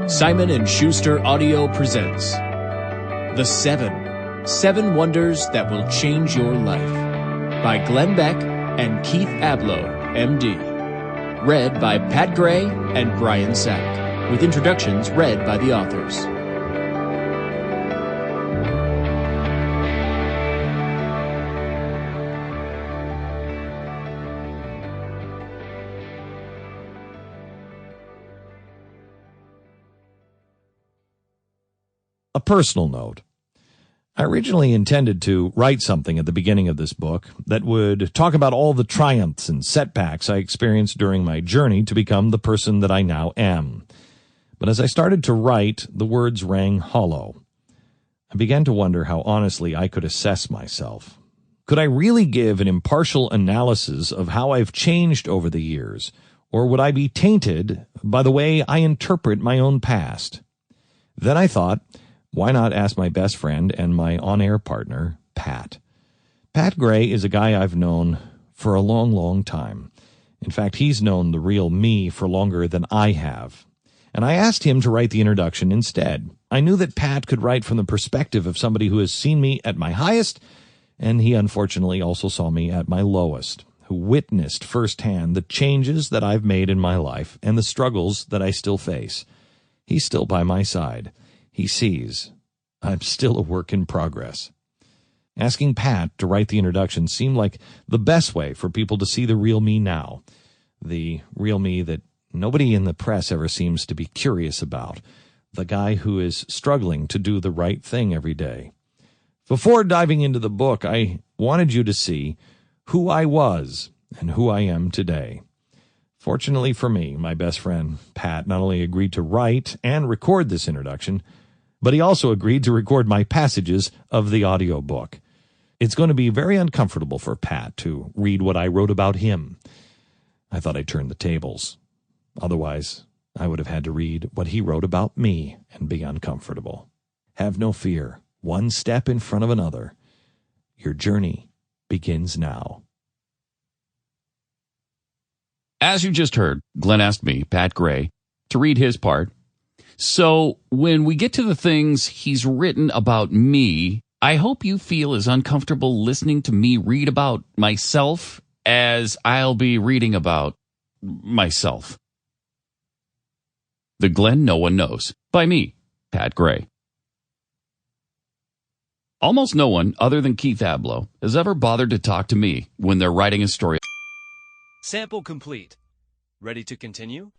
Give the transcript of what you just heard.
Simon & Schuster Audio presents The Seven Wonders That Will Change Your Life by Glenn Beck and Keith Abloh, MD. Read by Pat Gray and Brian Sack, with introductions read by the authors. A personal note. I originally intended to write something at the beginning of this book that would talk about all the triumphs and setbacks I experienced during my journey to become the person that I now am. But as I started to write, the words rang hollow. I began to wonder how honestly I could assess myself. Could I really give an impartial analysis of how I've changed over the years, or would I be tainted by the way I interpret my own past? Then I thought, why not ask my best friend and my on-air partner, Pat? Pat Gray is a guy I've known for a long, long time. In fact, he's known the real me for longer than I have. And I asked him to write the introduction instead. I knew that Pat could write from the perspective of somebody who has seen me at my highest, and he unfortunately also saw me at my lowest, who witnessed firsthand the changes that I've made in my life and the struggles that I still face. He's still by my side. He sees I'm still a work in progress. Asking Pat to write the introduction seemed like the best way for people to see the real me now, the real me that nobody in the press ever seems to be curious about, the guy who is struggling to do the right thing every day. Before diving into the book, I wanted you to see who I was and who I am today. Fortunately for me, my best friend, Pat, not only agreed to write and record this introduction, but he also agreed to record my passages of the audiobook. It's going to be very uncomfortable for Pat to read what I wrote about him. I thought I'd turn the tables. Otherwise, I would have had to read what he wrote about me and be uncomfortable. Have no fear. One step in front of another. Your journey begins now. As you just heard, Glenn asked me, Pat Gray, to read his part. So when we get to the things he's written about me, I hope you feel as uncomfortable listening to me read about myself as I'll be reading about myself. The Glenn No One Knows, by me, Pat Gray. Almost no one other than Keith Abloh has ever bothered to talk to me when they're writing a story. Sample complete. Ready to continue?